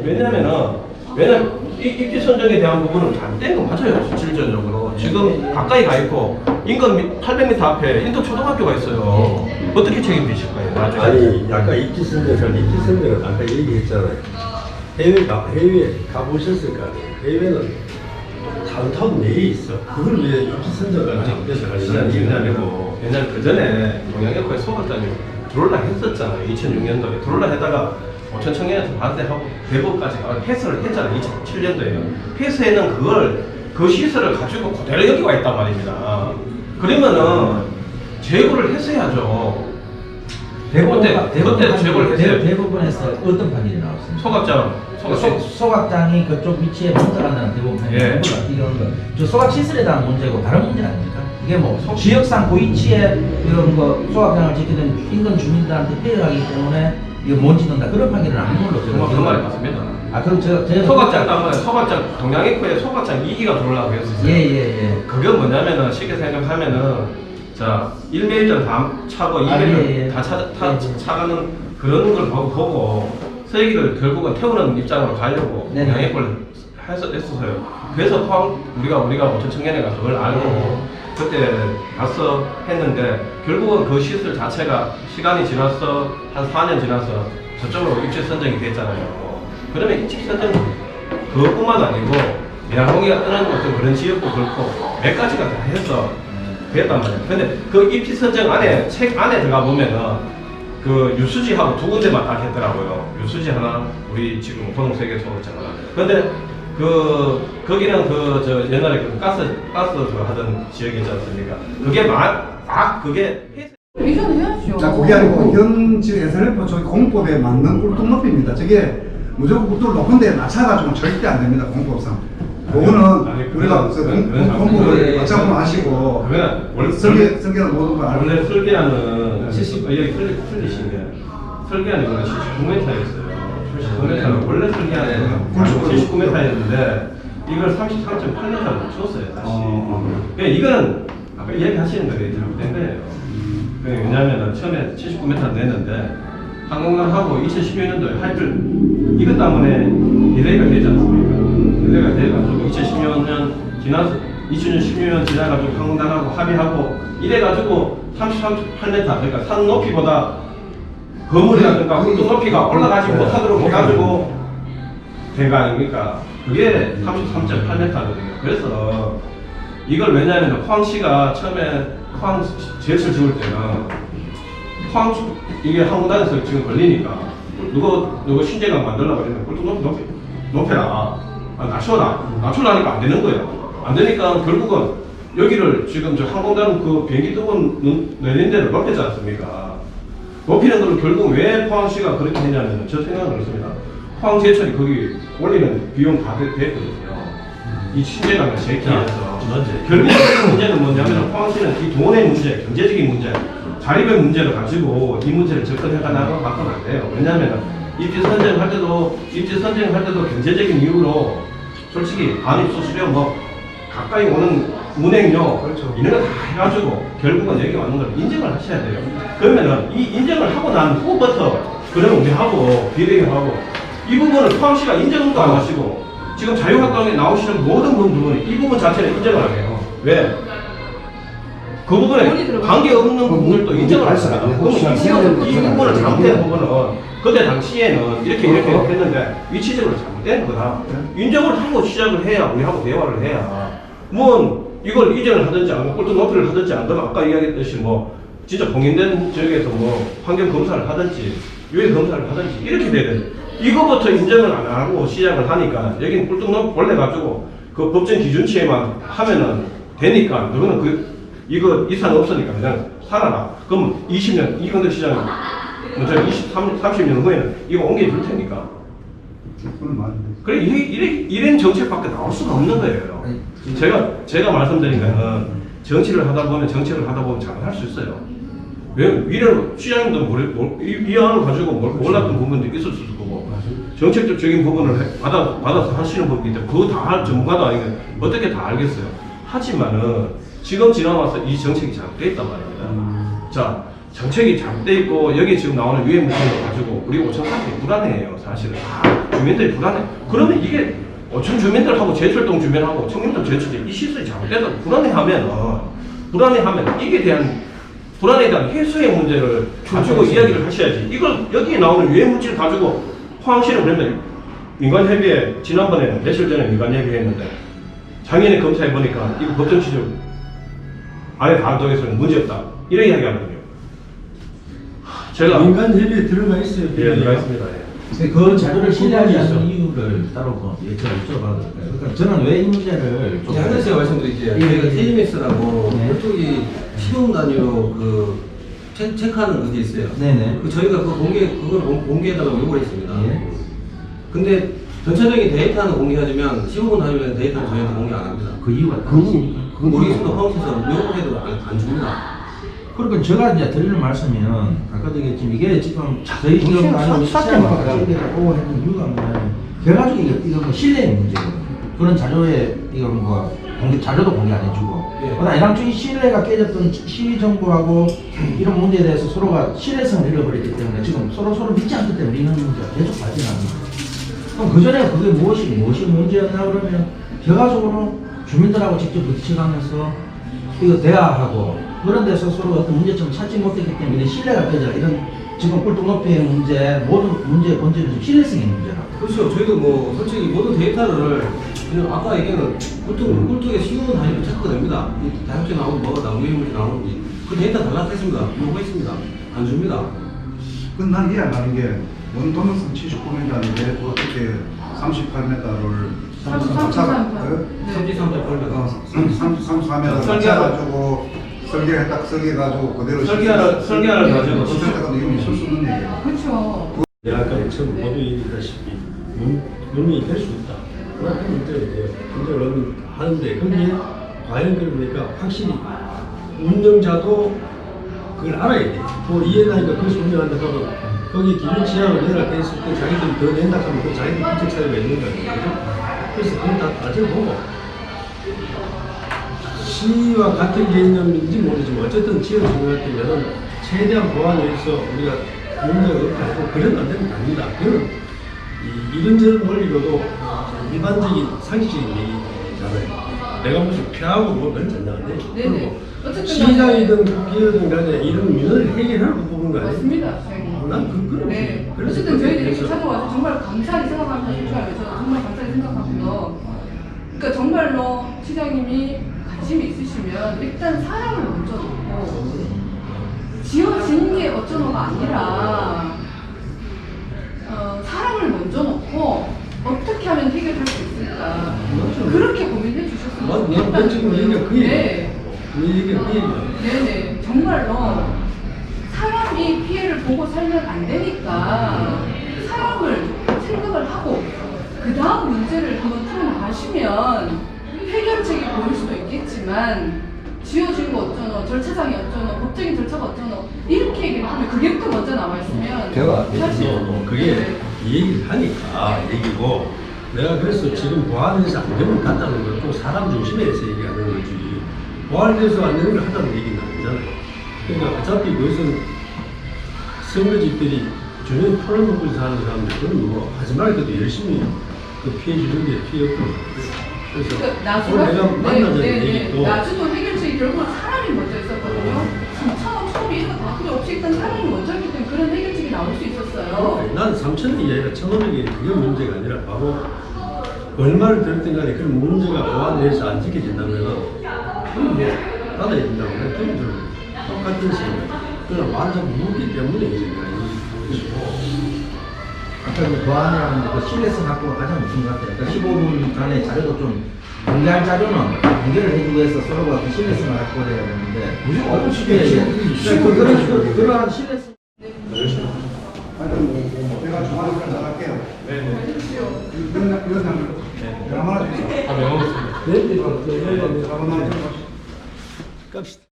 왜냐면 입지 선정에 대한 부분은 잘못된 거 맞아요, 실질적으로. 지금 가까이 가 있고 인근 800m 앞에 인도 초등학교가 있어요. 어떻게 책임지실 거예요, 나중에? 아니, 아까 입지 선정은 아까 얘기했잖아요. 해외에 가보셨을 거 아니에요. 해외는 다운타운 내에 있어. 그걸 왜 입지 선정을 앞에서 가시냐는 이유는 아니고. 옛날 그 전에 동양역구에 소각장이 들어올라 했었잖아요. 2006년도에 들어올라 했다가 5천 청년한테 반대하고 대법까지 폐쇄를 했잖아요. 2007년도에요. 폐쇄는 그 시설을 가지고 그대로 여기 와 있단 말입니다. 그러면은 제거를 했어야죠. 그때 제거를 했어요. 대법원에서 어떤 판결이 나왔습니까? 소각장이 그쪽 위치에 못 들어간다는 대법원 판결이 예. 이런 거. 저 소각 시설에 대한 문제고 다른 문제 아닙니까? 이게 뭐 지역상 그 위치에 이런 거 소각장을 지키는 인근 주민들한테 피해가기 때문에 이거 못 짓는다 그런 판결은 아닌 걸로 제가 그 말이 맞습니다. 아 그럼 제가 소각장 동양에코에 소각장 2기가 들어오려고 했었어요. 예예예. 그게 뭐냐면은 쉽게 생각하면은 자 1m 다 차고 2m 다 차가는 그런 걸 보고 서해기를 결국은 태우는 입장으로 가려고 동양에코를 했었어요. 그래서 우리가 5천 청년회 가서 그걸 알고 그때 가서 했는데 결국은 그 시설 자체가 시간이 지나서 한 4년 지나서 저쪽으로 입지 선정이 됐잖아요. 그러면 입지 선정 그것뿐만 아니고 양홍이가 떠나는 것도 그런 지역도 그렇고 몇 가지가 다 해서 됐단 말이에요. 근데 그 입지 선정 안에 책 안에 들어가 보면은 그 유수지하고 두 군데만 딱 했더라고요. 유수지 하나 우리 지금 고동세계 소극장 하나. 근데 거기는 저 옛날에 그 가스 하던 지역이지 않습니까? 그게 그게 이전해야죠. 자, 그게 아니고 현 지금 SLF 저기 공법에 맞는 꿀뚝 높이입니다. 저게 무조건 꿀뚝 높은데 낮춰가지고 절대 안 됩니다. 공법상. 그거는 우리가 공법을 맞잡고 아시고 설계는 모든 걸 알고. 원래 설계안은 여기 틀리신 게 설계안이 원래 79m였어요. 79m는 원래 설계안은 79m였는데 이걸 33.8m로 줬어요 다시. 그러니까 이거는 아까 이야기하시는 거에 잘못된 거예요. 왜냐하면 처음에 79m 냈는데 항공단하고 2016년도에 하이플 이것 때문에 딜레이가 되지 않습니까? 딜레이가 돼가지고 2016년 지나가지고 항공단하고 합의하고 이래가지고 33.8m 그러니까 산 높이보다 건물이라든가 굴뚝 높이가 올라가지 못하도록 해가지고 된 거 아닙니까? 그게 33.8m거든요. 그래서 이걸 왜냐하면 포항시가 처음에 포항 제철 지을 때는 포항 이게 항공단에서 지금 걸리니까 누구 신재강 만들려고 했는데 굴뚝 높여라 낮춰라니까 안 되는 거예요. 안 되니까 결국은 여기를 지금 저 항공단 그 비행기 뜨고 내린 데를 높였지 않습니까? 높이는 걸 결국 왜 포항시가 그렇게 했냐면 저 생각은 그렇습니다. 포항 제철이 거기 올리는 비용 다 됐거든요. 이 신재강을 제기해서 결국 문제는 뭐냐면 포항시는 이 돈의 문제, 경제적인 문제, 자립의 문제를 가지고 이 문제를 접근해가다가 바꾸면 안 돼요. 왜냐하면 입지 선정할 때도 경제적인 이유로 솔직히 반입 수수료 뭐 가까이 오는 운행료 그렇죠. 이런 거 다 해가지고 결국은 여기 왔는 걸 인정을 하셔야 돼요. 그러면은 이 인정을 하고 난 후부터 그러면 우리하고 비례하고 이 부분을 포항시가 인정도 안 하시고 지금 자유활동에 나오시는 모든 분들은 이 부분 자체는 인정을 안 해요. 왜? 그 부분에 관계없는 부분들도 인정을 안 했습니다. 그러면 이 부분을 잘못된 부분은 그때 당시에는 이렇게 했는데 위치적으로 잘못된 거다. 인정을 하고 시작을 해야 우리하고 대화를 해야 뭐 이걸 이전을 하든지 안 꼴등 높이를 하든지 안 그러면 아까 이야기했듯이 뭐 진짜 공인된 지역에서 뭐 환경 검사를 하든지 유해 검사를 하든지 이렇게 돼야 돼. 이거부터 인정을 안 하고 시작을 하니까 여기는 꿀뚝 높 올려가지고 그 법정 기준치에만 하면은 되니까 너는 이거 이상 없으니까 그냥 살아라. 그럼 20년 이건들 시장이 먼저 30년 후에는 이거 옮겨줄 테니까. 그래 이런 정책밖에 나올 수가 없는 거예요. 제가 말씀드린 거는 정치를 하다 보면 잘할 수 있어요. 왜 미래로 시장님도 이 안을 가지고 몰랐던 부분도 있을 수도 있고 정책적인 부분을 받아서 하시는 분이 있는데 그거 다 할 전문가도 아니고 어떻게 다 알겠어요. 하지만은 지금 지나와서 이 정책이 잘못되어 있단 말입니다. 자, 정책이 잘못되어 있고 여기 지금 나오는 유해 물질을 가지고 우리 오천 사람들이 불안해해요. 사실은 주민들이 불안해. 그러면 이게 오천 주민들하고 제철동 주민하고 청림동 제철동 이 시설이 잘못되다고 불안해하면 이게 대한 불안에 대한 해소의 문제를 가지고 이야기를 하셔야지. 이걸 여기에 나오는 유해 물질 가지고 포항시는 그러면 민간협의회 지난번에 며칠 전에 민간협의회 했는데 작년에 검사해 보니까 이거 법정 취득 안에 가동에서는 문제없다 이런 이야기 하거든요. 제가 민간 협의에 들어가 있어요. 예, 들어가 있습니다. 예. 그 자료를 신뢰하지 있어. 않는 이유를 따로 제가 여쭤봐도 될까요? 그러니까 저는 왜 이 문제를 좀 한 가지 말씀드릴게요. 예, 저희가 예. TMS라고 네. 그쪽이 시공 단위로 그 체크하는 그게 있어요. 네네. 그 저희가 그걸 공개해달라고 요구를 했습니다. 예. 근데 전체적인 데이터는 공개하지만 시공 단위로 데이터는 저희한테 공개 안 합니다. 그 이유가 그건 모르겠습니다. 화학에서 요구해도 안 줍니다. 그러니까 제가 이제 드리는 말씀은 아까도 얘기했지만 이게 지금 저희 지금 아니면 시장과 같이 오고 하는 이유가 뭐냐면 결과적으로 이거 뭐 신뢰의 문제거든요. 그런 자료에 이건 뭐 자료도 공개 안 해주고 예. 그다음 애당초에 신뢰가 깨졌던 시위 정부하고 이런 문제에 대해서 서로가 신뢰성을 잃어버렸기 때문에 지금 서로 믿지 않기 때문에 이런 문제가 계속 발생하는 거예요. 그럼 그 전에 그게 무엇이 문제였나 그러면 결과적으로 주민들하고 직접 부딪혀가면서 이거 대화하고 그런 데서 서로 어떤 문제점을 찾지 못했기 때문에 신뢰가 깨져 이런 지금 꿀뚝 높이의 문제 모든 문제의 본질은 지금 신뢰성의 문제라고. 그렇죠. 저희도 뭐 솔직히 모든 데이터를 그냥 아까 얘기한 꿀뚝에 시공 단위로 체크가 됩니다. 이 다육제 나오고 뭐가 나오고 유해물질 나오는지 그 데이터 달라했습니다. 요구했습니다. 안 줍니다. 근데 난 이해 안 가는 게 원동력선 79m인데 어떻게 38m를 33m 맞춰가지고 설계해가지고 그대로 설계하는 가지고 설계하는 이건 있을 수 있는 얘기예요. 그렇죠. 내가 아까 처음 모두 얘기했다시피 논문이 될 수 있다. 그런 문제를 하는데 거기에 과연 그러니까 확실히 운영자도 그걸 알아야 돼. 뭐 이해나니까 그것이 운영한다고 하면 거기 기준 지향을 내려갈 때 있을 때 자기들이 더 낸다 하면 그 자기들 기적 사유가 있는 거야. 그죠? 그래서 그건 다 따져보고 시와 같은 개념인지 모르지만 어쨌든 지역 중요 같으면은 최대한 보완을 위해서 우리가 문제가 없고 그래도 안 되는 게 아닙니다. 그거는 이런저런 원리로도 일반적인 상식적인 얘기잖아요. 내가 무슨 피하고 뭐 그런 전략인데 네네. 어쨌든 시장이든 국기든 간에 이런 민원을 해결하고 보는 거 아니에요? 맞습니다. 난 그런 네. 그래서 어쨌든 저희들이 이렇게 그래서 찾아와서 정말 감사하게 생각합니다. 솔직하게 저는 정말 감사하게 생각하고요. 그러니까 정말로 시장님이 관심이 있으시면 일단 사람을 먼저 놓고 지어진 게 어쩌노가 아니라 사람을 먼저 놓고 어떻게 하면 해결할 수 있을까 그렇게 고민해 주셨으면 난 지금 얘기가 그 얘기야. 네. 그 얘기가 그 얘기야. 네네. 정말로 사람이 피해를 보고 살면 안 되니까 사람을 생각을 하고 그 다음 문제를 한번 풀어나가시면 해결책이 보일 수도 있겠지만 지어진 거 어쩌노, 절차상이 어쩌노, 법적인 절차가 어쩌노 이렇게 얘기를 하면 그게부터 먼저 나와있으면 사실 그게 이 얘기를 하니까 얘기고 내가 그래서 지금 보안에서 안 되면 간다는 것도 사람 중심에서 얘기하는 거지 보안에서 안 되는 걸 하자는 얘기는 아니잖아요. 그러니까 어차피 그것은 선거집들이 주변에 풀어먹고 사는 사람들 그건 뭐 하지 말고도 열심히 그 피해 주는데 피해 없고 그래서 오늘 내가 만나자는 얘기도 나주도 해결책이 결국은 사람이 먼저 있었거든요. 처음 처음에 이런 거 다 필요 없이 일단 사람이 먼저 했기 때문에 그런 해결책이 나올 수 있었어요. 난 3,000원이 아니라 1,500원이 그게 문제가 아니라 바로 얼마를 들었든 간에 그런 문제가 보완돼서 안 지켜진다면 그건 뭐 받아야 된다고 그냥 기본적으로 똑같은 식이에요. 그냥 완전 무기 때문에 이제 이 것이고 아까 그 보안이라는 그 신뢰성 갖고가 가장 무슨 것 같아요. 그러니까 15분 전에 자료도 좀 공개할 자료는 공개를 해주고 해서 서로가 그 신뢰성을 갖고 해야 되는데 무조건 어떤 그런 신뢰성. 하여튼 내가 중간에 나갈게요. 네네. 위원장 드라마 하나 주세요. 다 외워놓습니다. 네, 네, 네, 네, 네. 드라마 하나 좀 갑시다.